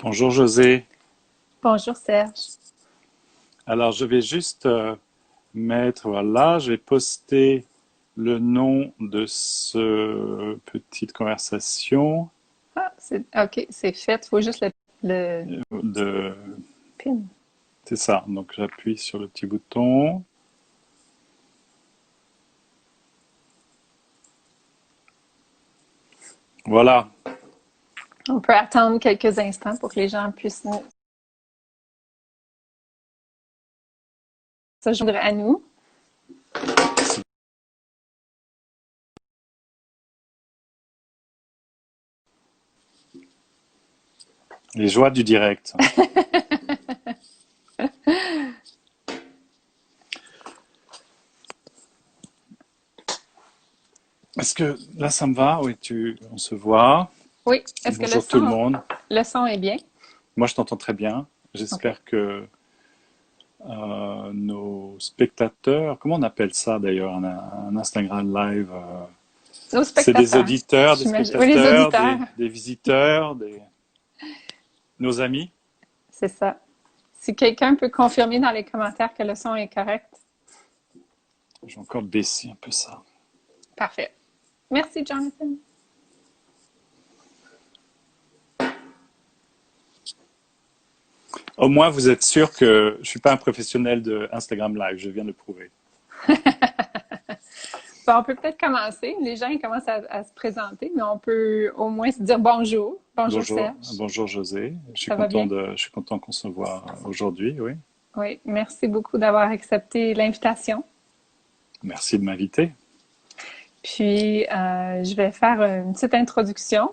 Bonjour José. Bonjour Serge. Alors je vais juste mettre, voilà, je vais poster le nom de ce petite conversation Ah, OK, c'est fait. Il faut juste le de, pin. c'est ça. Donc j'appuie sur le petit bouton. Voilà. On peut attendre quelques instants pour que les gens puissent se joindre à nous. Les joies du direct. Est-ce que là ça me va? Oui, on se voit. Oui, est-ce que Bonjour tout le monde. le son est bien? Moi je t'entends très bien. OK. J'espère que nos spectateurs, comment on appelle ça d'ailleurs, un Instagram live? Nos C'est des spectateurs, auditeurs, des j'imagine. Oui, les spectateurs, auditeurs, des visiteurs, nos amis. c'est ça. Si quelqu'un peut confirmer dans les commentaires que le son est correct, Je vais encore baisser un peu ça. parfait. Merci, Jonathan. Au moins, vous êtes sûr que je suis pas un professionnel de Instagram Live, je viens de le prouver. Bon, on peut peut-être commencer. Les gens ils commencent à se présenter, mais on peut au moins se dire bonjour. Bonjour, Bonjour, Serge. bonjour José. Ça va bien? Je suis content qu'on se voit aujourd'hui, oui. Oui, merci beaucoup d'avoir accepté l'invitation. Merci de m'inviter. Puis, je vais faire une petite introduction.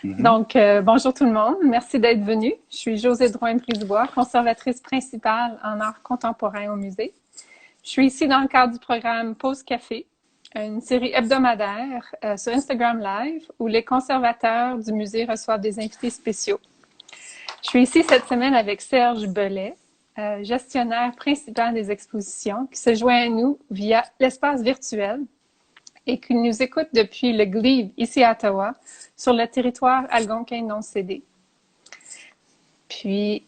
Mhm. Donc, bonjour tout le monde. Merci d'être venu. Je suis Josée Drouin-Brisebois, conservatrice principale en art contemporain au musée. Je suis ici dans le cadre du programme Pause Café, une série hebdomadaire sur Instagram Live où les conservateurs du musée reçoivent des invités spéciaux. Je suis ici cette semaine avec Serge Bellet, gestionnaire principal des expositions, qui se joint à nous via l'espace virtuel et qui nous écoute depuis le Glebe, ici à Ottawa, sur le territoire algonquin non cédé. Puis,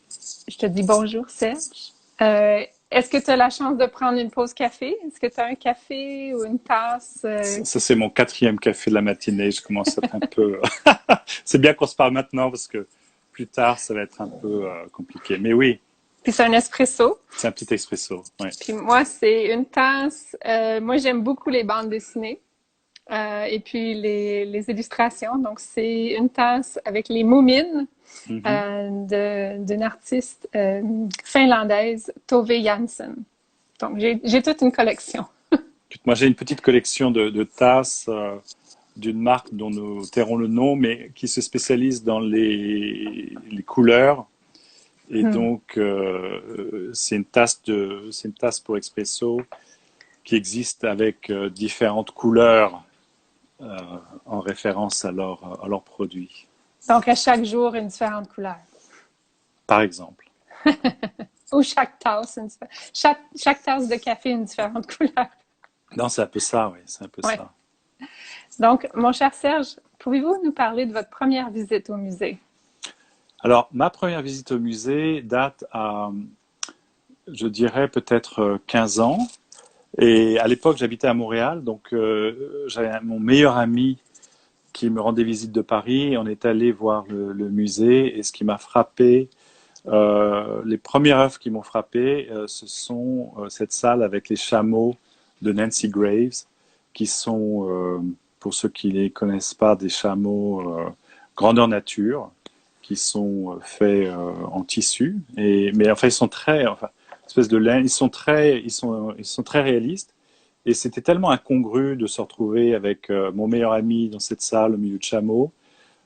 je te dis bonjour, Serge. Est-ce que tu as la chance de prendre une pause café? Est-ce que tu as un café ou une tasse? Ça, c'est mon quatrième café de la matinée. Je commence à être un peu. C'est bien qu'on se parle maintenant parce que plus tard, ça va être un peu compliqué. Mais oui, Puis c'est un espresso. c'est un petit expresso. Ouais. Puis moi, c'est une tasse. Moi, j'aime beaucoup les bandes dessinées. Et puis les illustrations. Donc, c'est une tasse avec les moumines Mhm. d'une artiste finlandaise, Tove Jansson. Donc, j'ai toute une collection. Moi, j'ai une petite collection de tasses d'une marque dont nous tairons le nom, mais qui se spécialise dans les couleurs. Et Hmm. donc, c'est une tasse pour espresso qui existe avec différentes couleurs euh, en référence à leurs produits, Donc, à chaque jour, une différente couleur. par exemple. Ou chaque tasse, chaque tasse de café, une différente couleur. Non, c'est un peu ça, oui, c'est un peu Ouais. ça. Donc, mon cher Serge, pouvez-vous nous parler de votre première visite au musée? Alors, ma première visite au musée date à, je dirais, peut-être 15 ans. Et à l'époque, j'habitais à Montréal, donc j'avais mon meilleur ami qui me rendait visite de Paris. On est allé voir le musée et ce qui m'a frappé, les premières œuvres qui m'ont frappé, ce sont cette salle avec les chameaux de Nancy Graves, qui sont, pour ceux qui ne les connaissent pas, des chameaux grandeur nature, qui sont faits en tissu. Mais enfin, ils sont très, enfin, espèce de laine, ils sont très réalistes. Et c'était tellement incongru de se retrouver avec mon meilleur ami dans cette salle au milieu de chameaux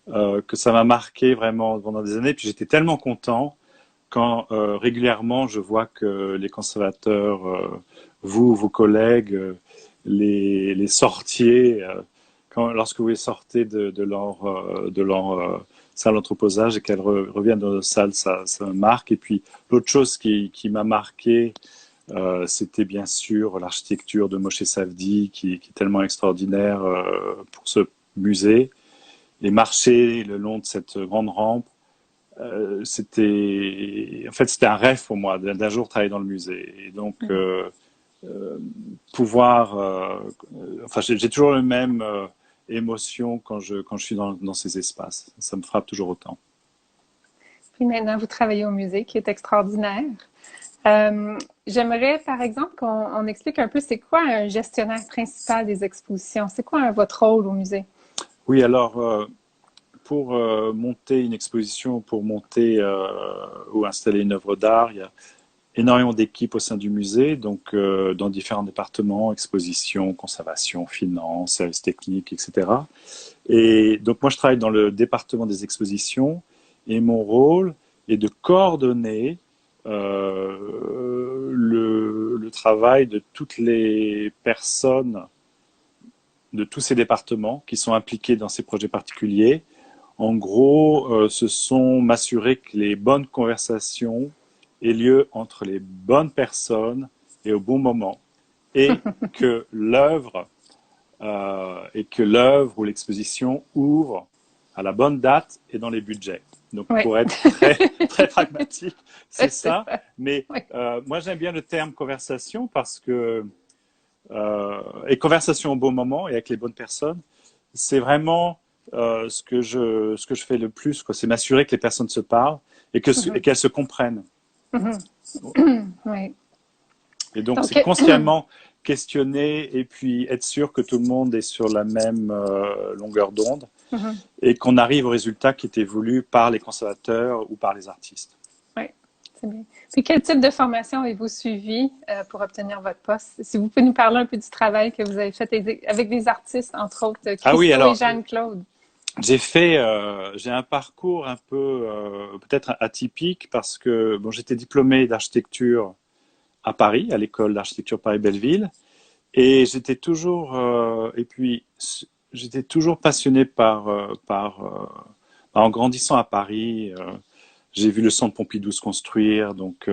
que ça m'a marqué vraiment pendant des années. Puis j'étais tellement content quand régulièrement je vois que les conservateurs, vous, vos collègues, les sortiers, lorsque vous les sortez de leur salle d'entreposage et qu'elles reviennent dans nos salles, ça me marque. Et puis l'autre chose qui m'a marqué, c'était bien sûr l'architecture de Moshe Safdie qui est tellement extraordinaire pour ce musée. Et marcher le long de cette grande rampe c'était un rêve pour moi d'un jour travailler dans le musée. Et donc, euh, pouvoir, enfin, j'ai toujours le même émotion quand je suis dans ces espaces. Ça me frappe toujours autant. Puis maintenant, vous travaillez au musée, qui est extraordinaire. J'aimerais, par exemple, qu'on explique un peu c'est quoi un gestionnaire principal des expositions? C'est quoi votre rôle au musée? Oui, alors, pour monter une exposition, pour monter ou installer une œuvre d'art, il y a énormément d'équipes au sein du musée, donc dans différents départements, exposition, conservation, finance, services techniques, etc. Et donc moi je travaille dans le département des expositions et mon rôle est de coordonner le travail de toutes les personnes de tous ces départements qui sont impliqués dans ces projets particuliers. En gros, ce sont m'assurer que les bonnes conversations aient lieu entre les bonnes personnes et au bon moment, et que l'œuvre ou l'exposition ouvre à la bonne date et dans les budgets. Donc, Oui, pour être très, très pragmatique, c'est c'est ça. ça. Mais Oui. moi, j'aime bien le terme conversation parce que et conversation au bon moment et avec les bonnes personnes, c'est vraiment ce que je fais le plus, quoi. C'est m'assurer que les personnes se parlent et qu'elles se comprennent. Oui. Et donc, Donc, c'est consciemment questionner et puis être sûr que tout le monde est sur la même longueur d'onde et qu'on arrive au résultat qui était voulu par les conservateurs ou par les artistes. oui, c'est bien. Puis, quel type de formation avez-vous suivi pour obtenir votre poste? Si vous pouvez nous parler un peu du travail que vous avez fait avec des artistes, entre autres Ah oui, Christo et alors Jeanne-Claude. j'ai un parcours un peu peut-être atypique parce que bon, j'étais diplômé d'architecture à Paris, à l'école d'architecture Paris-Belleville. Et et puis, j'étais toujours passionné en grandissant à Paris, j'ai vu le centre Pompidou se construire, donc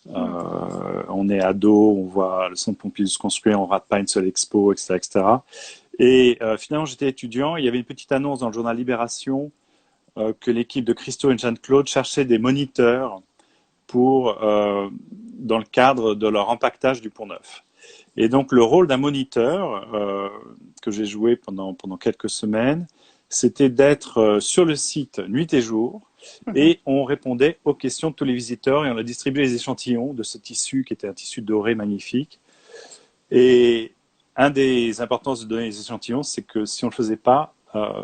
on est ado, on voit le centre Pompidou se construire, on rate pas une seule expo, etc., etc. Et finalement, j'étais étudiant, il y avait une petite annonce dans le journal Libération que l'équipe de Christo et Jeanne-Claude cherchait des moniteurs pour, dans le cadre de leur empaquetage du Pont Neuf. Et donc le rôle d'un moniteur que j'ai joué pendant quelques semaines, c'était d'être sur le site nuit et jour et on répondait aux questions de tous les visiteurs et on a distribué les échantillons de ce tissu qui était un tissu doré magnifique. Et un des importances de donner les échantillons, c'est que si on ne le faisait pas,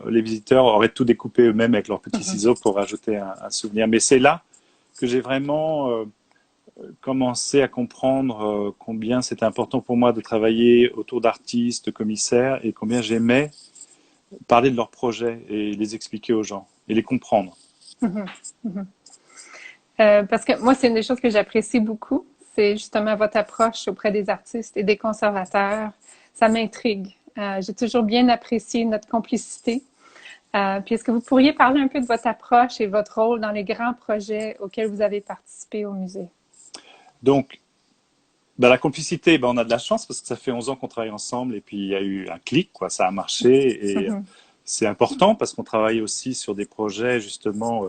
les visiteurs auraient tout découpé eux-mêmes avec leurs petits ciseaux pour rajouter un souvenir. Mais c'est là que j'ai vraiment commencé à comprendre combien c'était important pour moi de travailler autour d'artistes, de commissaires, et combien j'aimais parler de leurs projets et les expliquer aux gens et les comprendre. Parce que moi, c'est une des choses que j'apprécie beaucoup. C'est justement votre approche auprès des artistes et des conservateurs. Ça m'intrigue. J'ai toujours bien apprécié notre complicité. Puis est-ce que vous pourriez parler un peu de votre approche et votre rôle dans les grands projets auxquels vous avez participé au musée? Donc, bah, la complicité, bah, on a de la chance parce que ça fait 11 ans qu'on travaille ensemble et puis il y a eu un clic, quoi, ça a marché et c'est important parce qu'on travaille aussi sur des projets justement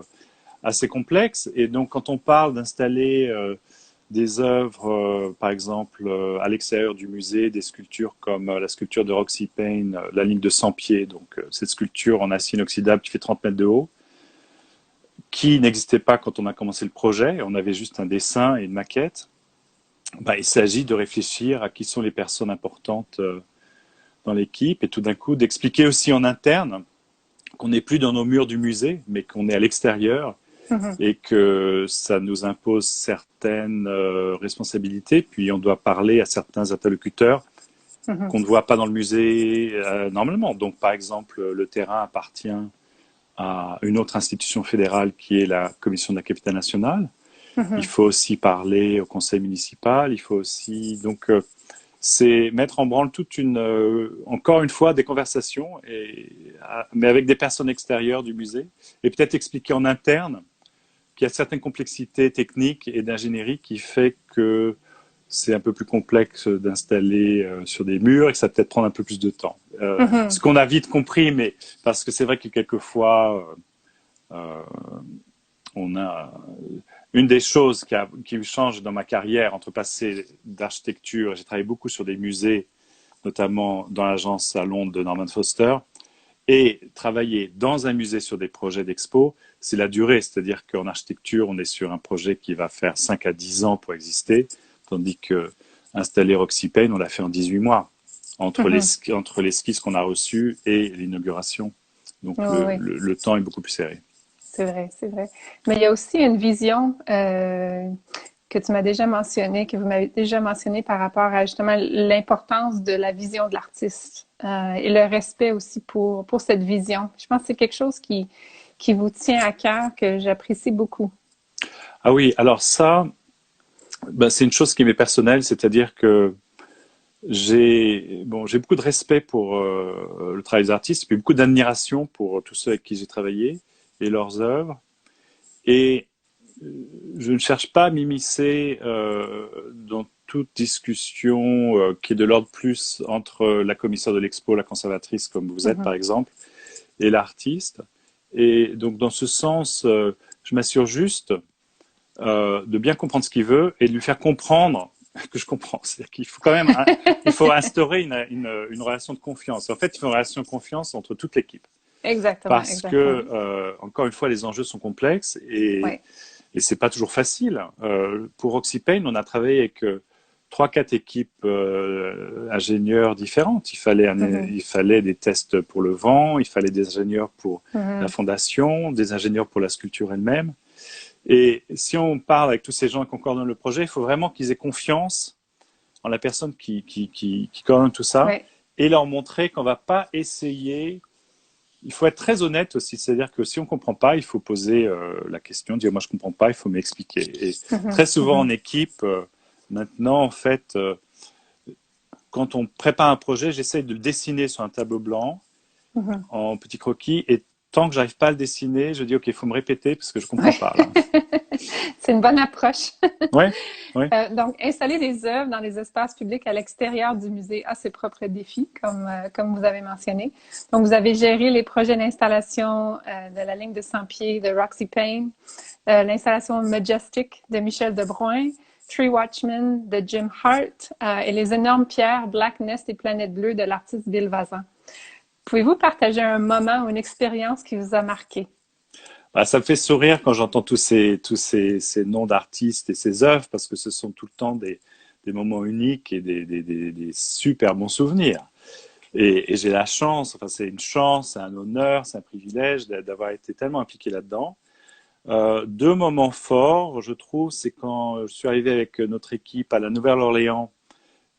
assez complexes. Et donc, quand on parle d'installer des œuvres, par exemple, à l'extérieur du musée, des sculptures comme la sculpture de Roxy Payne, la ligne de 100 pieds, donc cette sculpture en acier inoxydable qui fait 30 mètres de haut, qui n'existait pas quand on a commencé le projet, on avait juste un dessin et une maquette. Bah, il s'agit de réfléchir à qui sont les personnes importantes dans l'équipe et tout d'un coup d'expliquer aussi en interne qu'on n'est plus dans nos murs du musée, mais qu'on est à l'extérieur et que ça nous impose certaines responsabilités. Puis on doit parler à certains interlocuteurs qu'on ne voit pas dans le musée normalement. Donc par exemple, le terrain appartient à une autre institution fédérale qui est la Commission de la capitale nationale. Il faut aussi parler au conseil municipal. Il faut aussi c'est mettre en branle encore une fois des conversations, mais avec des personnes extérieures du musée et peut-être expliquer en interne qu'il y a certaines complexités techniques et d'ingénierie qui fait que c'est un peu plus complexe d'installer sur des murs et que ça va peut-être prendre un peu plus de temps. Ce qu'on a vite compris, mais parce que c'est vrai que quelquefois, on a une des choses qui change dans ma carrière entre passer d'architecture, j'ai travaillé beaucoup sur des musées, notamment dans l'agence à Londres de Norman Foster, et travailler dans un musée sur des projets d'expo, c'est la durée. C'est-à-dire qu'en architecture, on est sur un projet qui va faire 5 à 10 ans pour exister, tandis que installer Roxy Pain, on l'a fait en 18 mois, Mhm. entre l'esquisse qu'on a reçue et l'inauguration. Donc Oui, oui. le temps est beaucoup plus serré. C'est vrai, c'est vrai. Mais il y a aussi une vision que tu m'as déjà mentionnée, que vous m'avez déjà mentionnée par rapport à justement l'importance de la vision de l'artiste et le respect aussi pour cette vision. Je pense que c'est quelque chose qui vous tient à cœur, que j'apprécie beaucoup. Ah oui, alors ça, ben, c'est une chose qui m'est personnelle, c'est-à-dire que j'ai beaucoup de respect pour le travail des artistes, puis beaucoup d'admiration pour tous ceux avec qui j'ai travaillé et leurs œuvres. Et je ne cherche pas à m'immiscer dans toute discussion qui est de l'ordre plus entre la commissaire de l'expo, la conservatrice, comme vous êtes Mhm. par exemple, et l'artiste. Et donc dans ce sens, je m'assure juste de bien comprendre ce qu'il veut et de lui faire comprendre que je comprends. C'est-à-dire qu'il faut quand même, il faut instaurer une relation de confiance. En fait, il faut une relation de confiance entre toute l'équipe. Exactement, Parce que, exactement. encore une fois, les enjeux sont complexes et c'est pas toujours facile. Pour Oxypain, on a travaillé avec 3-4 équipes ingénieurs différentes. Mhm. Il fallait des tests pour le vent, il fallait des ingénieurs pour la Mhm. fondation, des ingénieurs pour la sculpture elle-même. Et si on parle avec tous ces gens qui coordonnent le projet, il faut vraiment qu'ils aient confiance en la personne qui coordonne tout ça Ouais. et leur montrer qu'on ne va pas essayer. Il faut être très honnête aussi, c'est-à-dire que si on ne comprend pas, il faut poser la question, dire moi je ne comprends pas, il faut m'expliquer. Et Mhm. très souvent en Mhm. équipe, maintenant en fait, quand on prépare un projet, j'essaye de le dessiner sur un tableau blanc Mhm. en petit croquis et tant que j'arrive pas à le dessiner, je dis ok, il faut me répéter parce que je comprends Ouais. pas là. C'est une bonne approche. Ouais, ouais. Donc, installer des œuvres dans les espaces publics à l'extérieur du musée a ses propres défis, comme vous avez mentionné. Donc, vous avez géré les projets d'installation de la ligne de 100 pieds de Roxy Payne, l'installation Majestic de Michel Debruyne, Tree Watchman de Jim Hart et les énormes pierres Black Nest et Planète Bleue de l'artiste Bill Vazan. Pouvez-vous partager un moment ou une expérience qui vous a marqué? Bah, ça me fait sourire quand j'entends ces noms d'artistes et ces œuvres parce que ce sont tout le temps des moments uniques et des super bons souvenirs. Et j'ai la chance, enfin c'est une chance, c'est un honneur, c'est un privilège d'avoir été tellement impliqué là-dedans. Deux moments forts, je trouve, c'est quand je suis arrivé avec notre équipe à la Nouvelle-Orléans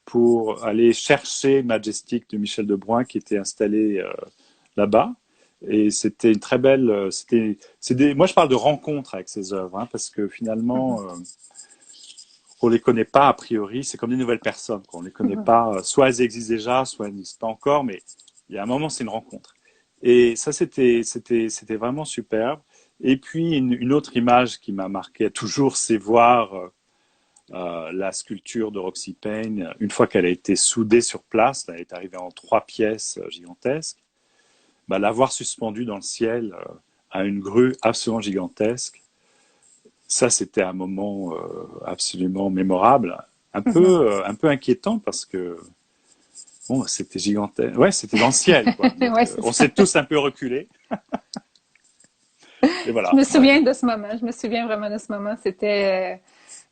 pour aller chercher Majestic de Michel Debruyne qui était installé là-bas. Et c'était une très belle. Moi, je parle de rencontres avec ces œuvres, hein, parce que finalement, on les connaît pas a priori. C'est comme des nouvelles personnes. Quoi. On les connaît pas. Soit elles existent déjà, soit elles n'existent pas encore. Mais il y a un moment, c'est une rencontre. Et ça, c'était vraiment superbe. Et puis une autre image qui m'a marqué toujours, c'est voir la sculpture de Roxy Payne une fois qu'elle a été soudée sur place. Elle est arrivée en 3 pièces gigantesques. Bah, l'avoir suspendue dans le ciel à une grue absolument gigantesque, ça c'était un moment absolument mémorable, un peu inquiétant parce que bon, c'était gigantesque, ouais, c'était dans le ciel quoi. Donc Ouais, c'est on ça. s'est tous un peu reculés et Je voilà. me Ouais. souviens de ce moment. Je me souviens vraiment de ce moment. C'était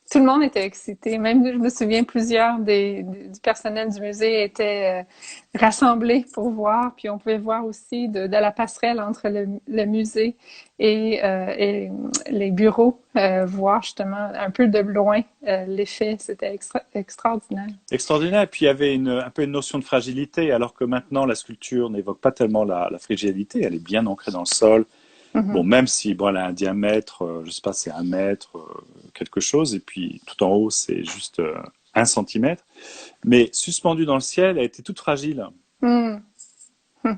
tout le monde était excité. Même, je me souviens, plusieurs du personnel du musée étaient rassemblés pour voir. Puis on pouvait voir aussi de la passerelle entre le musée et les bureaux, voir justement un peu de loin l'effet. C'était extraordinaire. Extraordinaire. Et puis il y avait un peu une notion de fragilité, alors que maintenant la sculpture n'évoque pas tellement la fragilité, elle est bien ancrée dans le sol. Bon, Mhm. même si bon, elle a un diamètre, je sais pas, c'est 1 mètre, quelque chose, et puis tout en haut, c'est juste 1 centimètre. Mais suspendue dans le ciel, elle était toute fragile. Mm. Mm.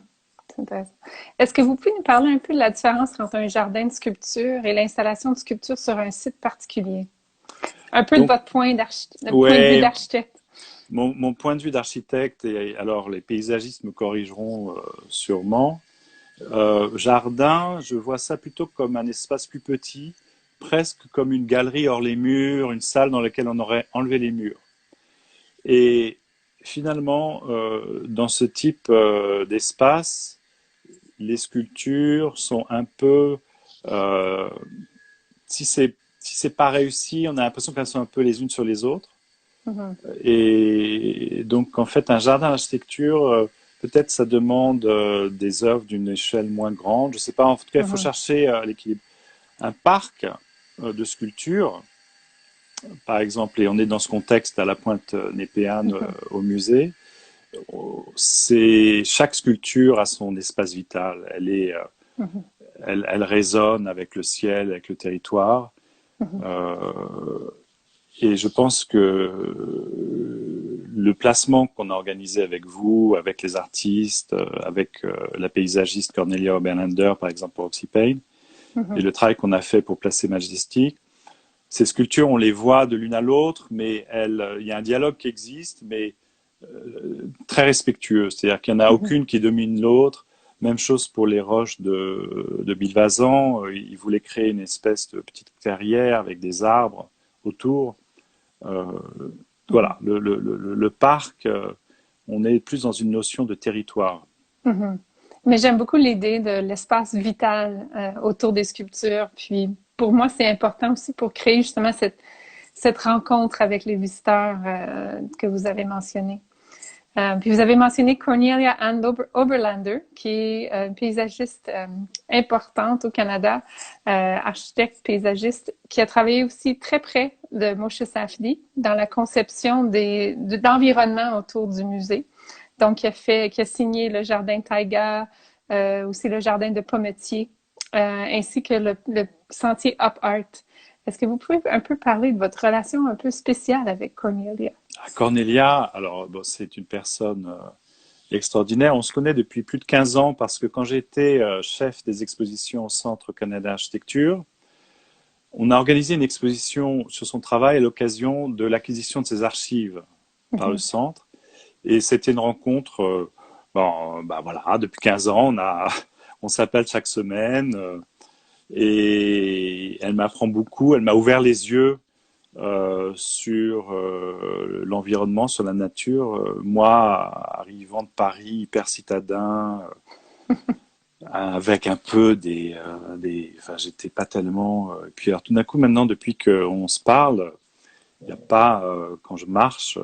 C'est intéressant. Est-ce que vous pouvez nous parler un peu de la différence entre un jardin de sculpture et l'installation de sculpture sur un site particulier? Un peu de Donc, votre point de vue ouais, d'architecte. mon point de vue d'architecte, et alors les paysagistes me corrigeront sûrement, jardin, je vois ça plutôt comme un espace plus petit presque comme une galerie hors les murs, une salle dans laquelle on aurait enlevé les murs. Et finalement, dans ce type d'espace, les sculptures sont un peu, euh, si c'est pas réussi, on a l'impression qu'elles sont un peu les unes sur les autres. Mhm. Et donc, en fait, un jardin d'architecture, peut-être ça demande des œuvres d'une échelle moins grande. Je sais pas. En tout cas, il faut Mhm. chercher l'équilibre. Un parc de sculptures, par exemple, et on est dans ce contexte à la Pointe Népéane Mhm. au musée. C'est chaque sculpture a son espace vital. Mhm. Elle résonne avec le ciel, avec le territoire. Mhm. Euh, et je pense que le placement qu'on a organisé avec vous, avec les artistes, avec la paysagiste Cornelia Oberländer, par exemple pour Oxypain, et Mhm. le travail qu'on a fait pour placer Majestic, ces sculptures, on les voit de l'une à l'autre, mais il y a un dialogue qui existe, mais très respectueux. C'est-à-dire qu'il n'y en a Mhm. aucune qui domine l'autre. Même chose pour les roches de Bilvazan. Il voulait créer une espèce de petite clairière avec des arbres autour. Euh, Mhm. voilà, le parc, on est plus dans une notion de territoire. Mhm. Mais j'aime beaucoup l'idée de l'espace vital autour des sculptures. Puis pour moi, c'est important aussi pour créer justement cette rencontre avec les visiteurs que vous avez mentionné. Puis vous avez mentionné Cornelia Ann Oberlander, qui est une paysagiste importante au Canada, architecte paysagiste, qui a travaillé aussi très près de Moshe Safdie dans la conception d'environnement autour du musée. Donc, qui a signé le jardin Taïga, aussi le jardin de Pometier, ainsi que le sentier Up Art. Est-ce que vous pouvez un peu parler de votre relation un peu spéciale avec Cornelia? Cornelia, alors bon, c'est une personne extraordinaire. On se connaît depuis plus de 15 ans parce que quand j'étais chef des expositions au Centre Canada Architecture, on a organisé une exposition sur son travail à l'occasion de l'acquisition de ses archives par le Mhm. centre. Et c'était une rencontre, bon, bah voilà, depuis 15 ans, on s'appelle chaque semaine. Et elle m'apprend beaucoup, elle m'a ouvert les yeux sur l'environnement, sur la nature. Moi, arrivant de Paris, hyper citadin, avec un peu enfin, j'étais pas tellement. Puis alors, tout d'un coup, maintenant, depuis qu'on se parle, il n'y a pas, quand je marche,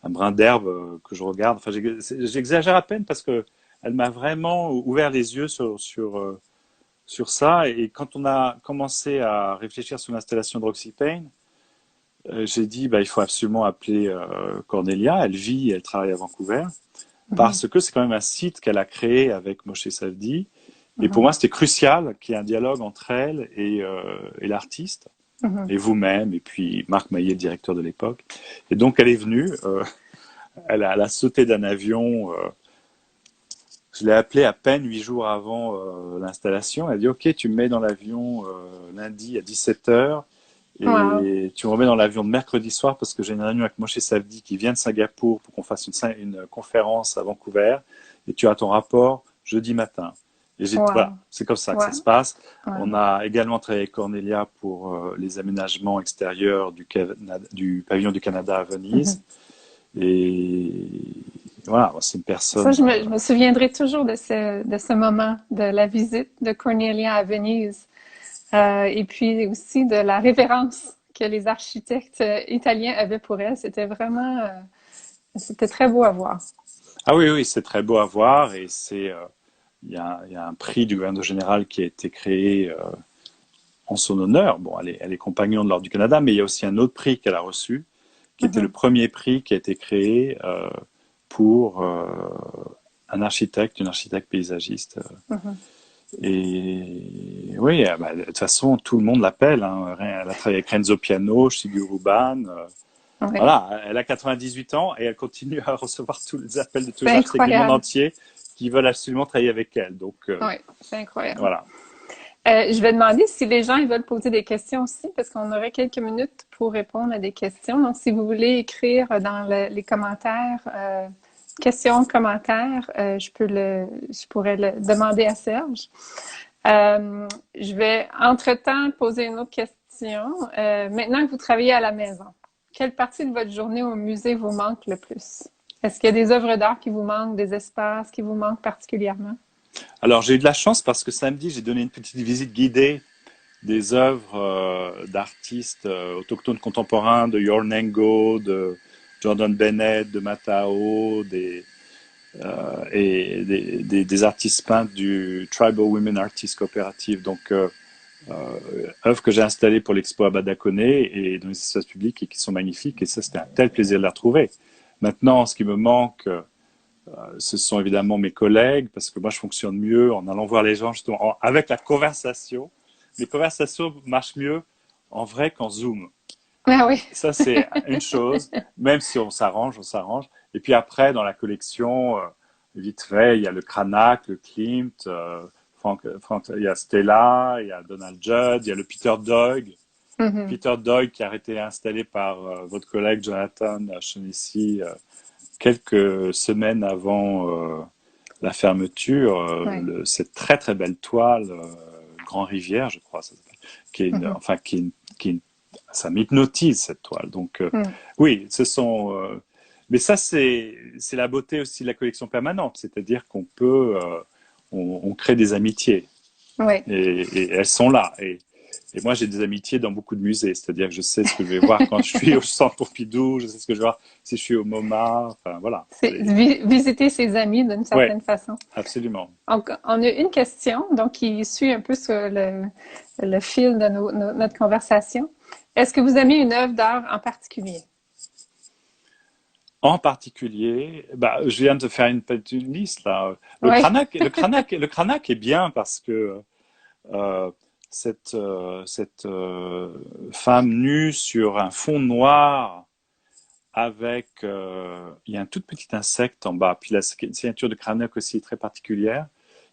un brin d'herbe que je regarde. Enfin, j'exagère à peine parce que elle m'a vraiment ouvert les yeux sur ça. Et quand on a commencé à réfléchir sur l'installation de Roxy Payne, j'ai dit, bah, il faut absolument appeler Cornelia. Elle vit, elle travaille à Vancouver, Mhm. parce que c'est quand même un site qu'elle a créé avec Moshe Safdie. Et pour Mhm. moi, c'était crucial qu'il y ait un dialogue entre elle et l'artiste, Mhm. et vous-même, et puis Marc Maillet, le directeur de l'époque. Et donc, elle est venue, elle a sauté d'un avion. Je l'ai appelée à peine 8 jours avant l'installation. Elle a dit, OK, tu me mets dans l'avion lundi à 17h. Wow. Et tu me remets dans l'avion de mercredi soir parce que j'ai une réunion avec Moshe Safdie qui vient de Singapour pour qu'on fasse une conférence à Vancouver. Et tu as ton rapport jeudi matin. Et voilà, Wow. c'est comme ça que ça se Wow. passe. On Wow. a également travaillé avec Cornelia pour les aménagements extérieurs du pavillon du Canada à Mhm. Venise. Et voilà, c'est une Ça, personne. je me souviendrai toujours de ce moment, de la visite de Cornelia à Venise, et puis aussi de la révérence que les architectes italiens avaient pour elle. C'était très beau à voir. Ah oui, oui, c'est très beau à voir et il y a un prix du gouverneur général qui a été créé en son honneur. Bon, elle est compagnon de l'Ordre du Canada, mais il y a aussi un autre prix qu'elle a reçu, qui était le Mhm. premier prix qui a été créé pour un architecte, une architecte paysagiste. Mhm. Et oui, bah, de toute façon, tout le monde l'appelle. Hein. Elle a travaillé avec Renzo Piano, Shigeru Ban. Ouais. Voilà, elle a 98 ans et elle continue à recevoir tous les appels de tous C'est les architectes du monde incroyable. entier qui veulent absolument travailler avec elle. Donc, Ouais, c'est incroyable. voilà. Je vais demander si les gens ils veulent poser des questions aussi, parce qu'on aurait quelques minutes pour répondre à des questions. Donc, si vous voulez écrire dans les commentaires, questions, commentaires, je pourrais le demander à Serge. Je vais entre-temps poser une autre question question. Maintenant que vous travaillez à la maison, quelle partie de votre journée au musée vous manque le plus? Est-ce qu'il y a des œuvres d'art qui vous manquent, des espaces qui vous manquent particulièrement? Alors, j'ai eu de la chance parce que samedi, j'ai donné une petite visite guidée des œuvres d'artistes autochtones contemporains, de Yornengo, de Jordan Bennett, de Matao, des artistes peintres du Tribal Women Artists Cooperative. Donc, œuvres que j'ai installées pour l'expo à Badakone et dans les espaces publics et qui sont magnifiques. Et ça, c'était un tel plaisir de les retrouver. Maintenant, ce qui me manque, ce sont évidemment mes collègues, parce que moi, je fonctionne mieux en allant voir les gens, justement, avec la conversation. Les conversations marchent mieux en vrai qu'en Zoom. Ah oui. Ça, c'est une chose, même si on s'arrange, on s'arrange. Et puis après, dans la collection, vite fait, il y a le Cranach, le Klimt, il y a Stella, il y a Donald Judd, il y a le Peter Doig. Mhm. Peter Doig qui a été installé par votre collègue Jonathan Shaughnessy quelques semaines avant la fermeture. Ouais. Cette très très belle toile, Grand Rivière, je crois, ça s'appelle, qui est une, Mhm. enfin qui est une- ça m'hypnotise cette toile. Donc Mhm. oui, ce sont. Mais ça, c'est la beauté aussi de la collection permanente, c'est-à-dire qu'on peut, on crée des amitiés Ouais. et elles sont là. Et moi, j'ai des amitiés dans beaucoup de musées, c'est-à-dire que je sais ce que je vais voir quand je suis au Centre Pompidou, je sais ce que je vais voir si je suis au MoMA, enfin voilà. C'est visiter ses amis d'une Ouais, certaine façon. absolument. Donc, on a une question donc, qui suit un peu sur le fil de notre conversation. Est-ce que vous aimez une œuvre d'art en particulier? En particulier, bah, je viens de faire une petite liste là. Oui. Le Cranach est bien parce que euh, cette femme nue sur un fond noir avec il y a un tout petit insecte en bas. Puis la signature de Cranach aussi est très particulière.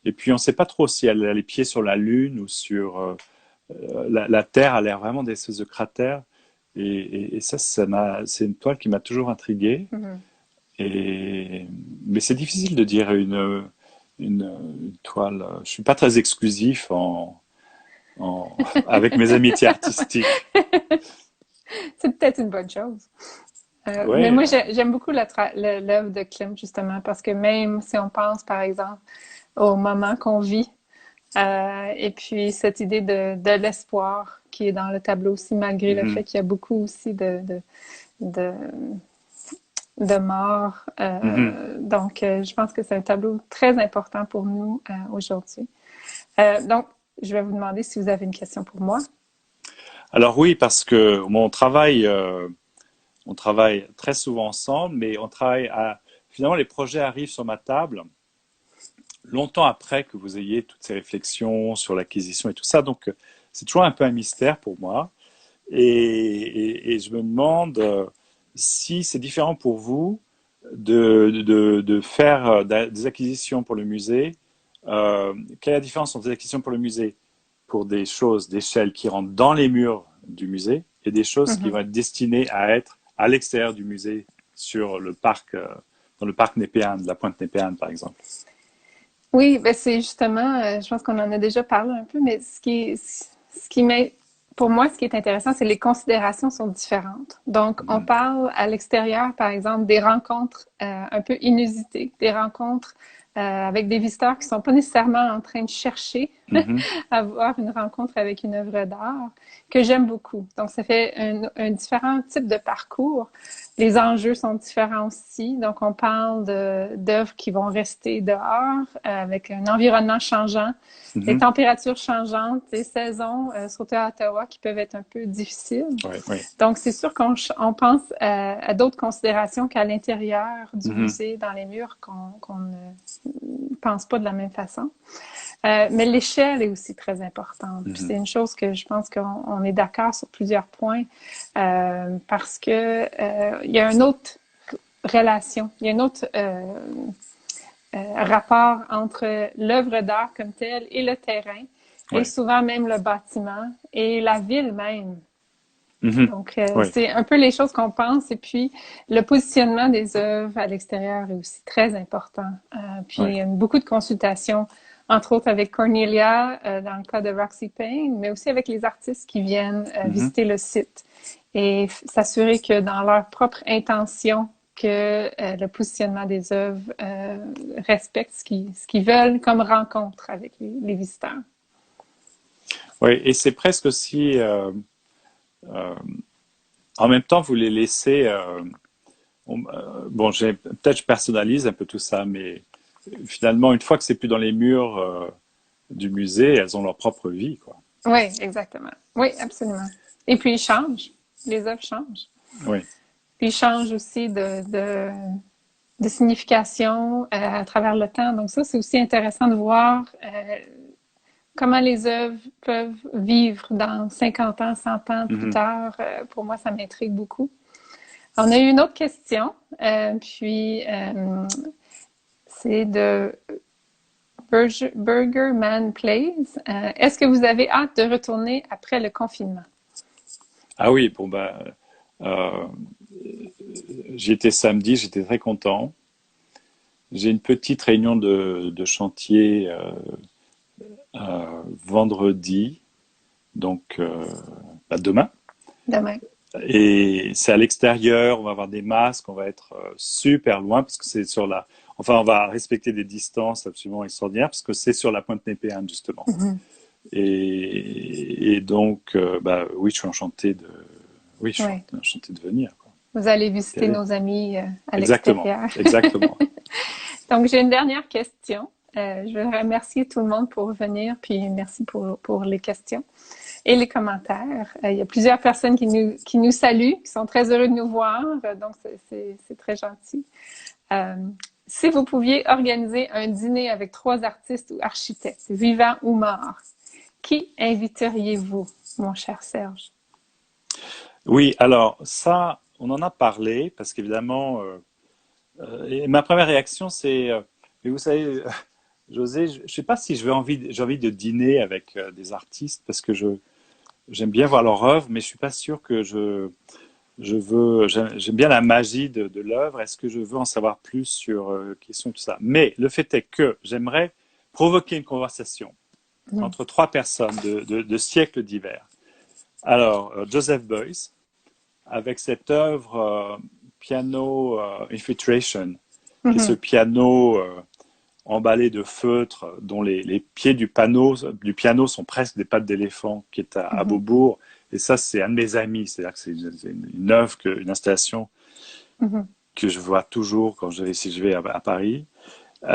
Et puis on ne sait pas trop si elle a les pieds sur la lune ou sur la Terre a l'air vraiment des espèces de cratères. Et ça, c'est une toile qui m'a toujours intrigué. Mhm. Mais c'est difficile de dire une toile. Je suis pas très exclusif avec mes amitiés artistiques. C'est peut-être une bonne chose. Mais Ouais. moi, j'aime beaucoup l'œuvre de Klimt, justement, parce que même si on pense, par exemple, au moment qu'on vit, et puis cette idée de l'espoir qui est dans le tableau aussi, malgré le fait Mhm. qu'il y a beaucoup aussi de, de morts. Mhm. Donc, je pense que c'est un tableau très important pour nous aujourd'hui. Donc, je vais vous demander si vous avez une question pour moi. Alors oui, parce que on travaille très souvent ensemble, mais finalement les projets arrivent sur ma table longtemps après que vous ayez toutes ces réflexions sur l'acquisition et tout ça. Donc c'est toujours un peu un mystère pour moi. Et je me demande si c'est différent pour vous de faire des acquisitions pour le musée. Quelle est la différence entre des acquisitions pour le musée pour des choses d'échelle qui rentrent dans les murs du musée et des choses qui Mhm. vont être destinées à être à l'extérieur du musée sur le parc, dans le parc Népéan, de la Pointe Népéan par exemple. Oui, ben c'est justement, je pense qu'on en a déjà parlé un peu, mais pour moi, ce qui est intéressant, c'est que les considérations sont différentes. Donc, on Mhm. parle à l'extérieur, par exemple, des rencontres un peu inusitées, des rencontres avec des visiteurs qui sont pas nécessairement en train de chercher Mhm. avoir une rencontre avec une œuvre d'art que j'aime beaucoup. Donc, ça fait un différent type de parcours. Les enjeux sont différents aussi. Donc, on parle d'œuvres qui vont rester dehors avec un environnement changeant, les Mhm. températures changeantes, les saisons, surtout à Ottawa, qui peuvent être un peu difficiles. Ouais, ouais. Donc, c'est sûr qu'on pense à d'autres considérations qu'à l'intérieur du Mhm. musée, dans les murs, qu'on ne pense pas de la même façon. Mais l'échelle est aussi très importante. Puis Mhm. c'est une chose que je pense qu'on est d'accord sur plusieurs points parce que il y a une autre relation, il y a un autre rapport entre l'œuvre d'art comme telle et le terrain, et Ouais. souvent même le bâtiment et la ville même. Mhm. Donc, Ouais. c'est un peu les choses qu'on pense. Et puis, le positionnement des œuvres à l'extérieur est aussi très important. Puis, il Ouais. y a beaucoup de consultations entre autres avec Cornelia, dans le cas de Roxy Payne, mais aussi avec les artistes qui viennent visiter le site et s'assurer que dans leur propre intention, que le positionnement des œuvres respecte ce qu'ils veulent comme rencontre avec les visiteurs. Oui, et c'est presque aussi, en même temps, vous les laissez, bon, peut-être je personnalise un peu tout ça, mais finalement, une fois que c'est plus dans les murs du musée, elles ont leur propre vie, quoi. Oui, exactement. Oui, absolument. Et puis, ils changent. Les œuvres changent. Oui. Puis, ils changent aussi de signification à travers le temps. Donc ça, c'est aussi intéressant de voir comment les œuvres peuvent vivre dans 50 ans, 100 ans plus tard. Pour moi, ça m'intrigue beaucoup. On a eu une autre question, c'est de Burger Man Plays. Est-ce que vous avez hâte de retourner après le confinement? Ah oui, bon euh, j'y étais samedi, j'étais très content. J'ai une petite réunion de chantier vendredi, donc demain. Demain. Et c'est à l'extérieur, on va avoir des masques, on va être super loin parce que c'est sur la. Enfin, on va respecter des distances absolument extraordinaires parce que c'est sur la pointe Népéane justement. Et donc, oui, je suis enchanté de. Oui, je suis Oui. enchanté de venir, quoi. Vous allez visiter nos amis à Exactement, l'extérieur. exactement. Donc, j'ai une dernière question. Je veux remercier tout le monde pour venir, puis merci pour les questions et les commentaires. Il y a plusieurs personnes qui nous saluent, qui sont très heureux de nous voir, donc c'est très gentil. Si vous pouviez organiser un dîner avec 3 artistes ou architectes, vivants ou morts, qui inviteriez-vous, mon cher Serge? Oui, alors ça, on en a parlé parce qu'évidemment, et ma première réaction c'est, mais vous savez, José, je ne sais pas si j'ai envie de dîner avec des artistes parce que j'aime bien voir leur œuvre, mais je suis pas sûr que j'aime bien la magie de l'œuvre. Est-ce que je veux en savoir plus sur question tout ça? Mais le fait est que j'aimerais provoquer une conversation entre 3 personnes de siècles divers. Alors, Joseph Beuys, avec cette œuvre piano Infiltration, qui est ce piano emballé de feutre, dont les pieds du piano sont presque des pattes d'éléphant, qui est à Beaubourg. Et ça, c'est un de mes amis. C'est-à-dire que c'est une œuvre, une installation que je vois toujours si je vais à Paris.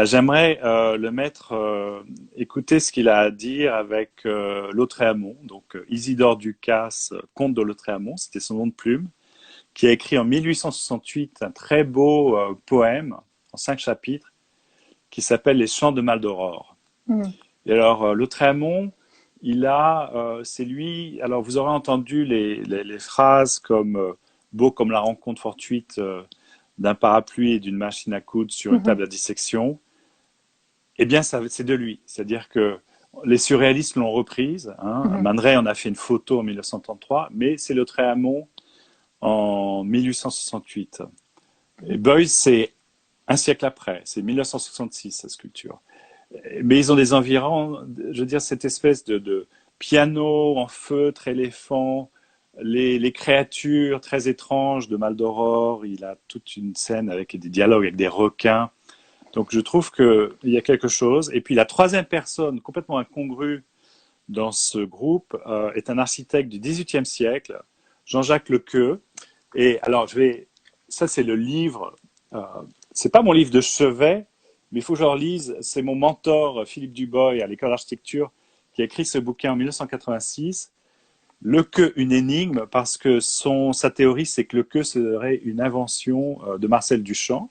J'aimerais le mettre écouter ce qu'il a à dire avec Lautréamont, donc Isidore Ducasse, comte de Lautréamont, c'était son nom de plume, qui a écrit en 1868 un très beau poème en 5 chapitres qui s'appelle Les Chants de Maldoror. Et alors, Lautréamont, c'est lui. Alors, vous aurez entendu les phrases comme beau comme la rencontre fortuite d'un parapluie et d'une machine à coudre sur une table à dissection. Eh bien, c'est de lui. C'est-à-dire que les surréalistes l'ont reprise. Man Ray en a fait une photo en 1933, mais c'est Lautréamont en 1868. Et Beuys, c'est un siècle après, c'est 1966, sa sculpture. Mais ils ont des environs, je veux dire, cette espèce de piano en feutre, éléphant, les créatures très étranges de Maldoror. Il a toute une scène avec des dialogues avec des requins. Donc je trouve qu'il y a quelque chose. Et puis la troisième personne, complètement incongrue dans ce groupe, est un architecte du XVIIIe siècle, Jean-Jacques Lequeux. Et alors, ça c'est le livre, c'est pas mon livre de chevet, mais il faut que je le relise. C'est mon mentor, Philippe Dubois, à l'école d'architecture, qui a écrit ce bouquin en 1986. Lequeux, une énigme, parce que sa théorie, c'est que Lequeux serait une invention de Marcel Duchamp.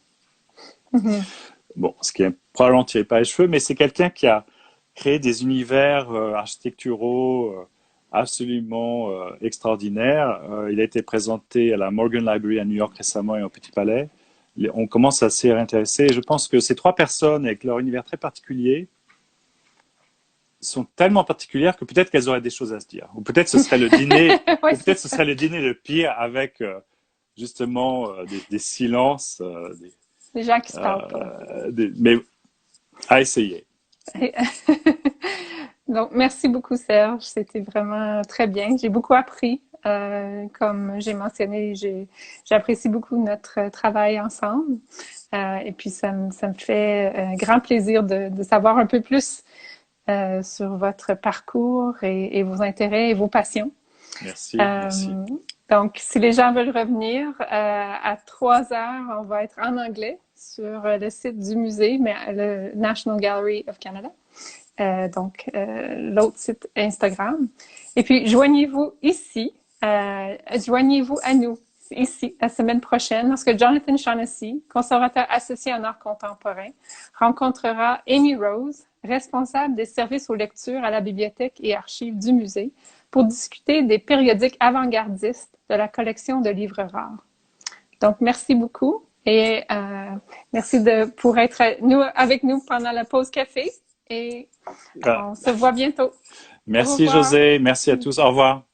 Bon, ce qui est probablement tiré par les cheveux, mais c'est quelqu'un qui a créé des univers architecturaux absolument extraordinaires. Il a été présenté à la Morgan Library à New York récemment et au Petit Palais. On commence à s'y réintéresser. Et je pense que ces 3 personnes, avec leur univers très particulier, sont tellement particulières que peut-être qu'elles auraient des choses à se dire. Ou peut-être ce serait le dîner, Ouais, ou peut-être ce serait le dîner le pire avec justement des silences, des gens qui se parlent pas. mais à essayer. Donc, merci beaucoup, Serge. C'était vraiment très bien. J'ai beaucoup appris. Comme j'ai mentionné, j'apprécie beaucoup notre travail ensemble. Et puis, ça me fait un grand plaisir de savoir un peu plus sur votre parcours et vos intérêts et vos passions. Merci, merci. Donc, si les gens veulent revenir, à 3 heures, on va être en anglais sur le site du musée, mais le National Gallery of Canada. L'autre site Instagram. Et puis, joignez-vous ici, joignez-vous à nous ici la semaine prochaine lorsque Jonathan Shaughnessy, conservateur associé en art contemporain, rencontrera Amy Rose, responsable des services aux lectures à la bibliothèque et archives du musée, pour discuter des périodiques avant-gardistes de la collection de livres rares. Donc, merci beaucoup et merci pour être avec nous pendant la pause café et on se voit bientôt. Merci José, merci à tous, au revoir.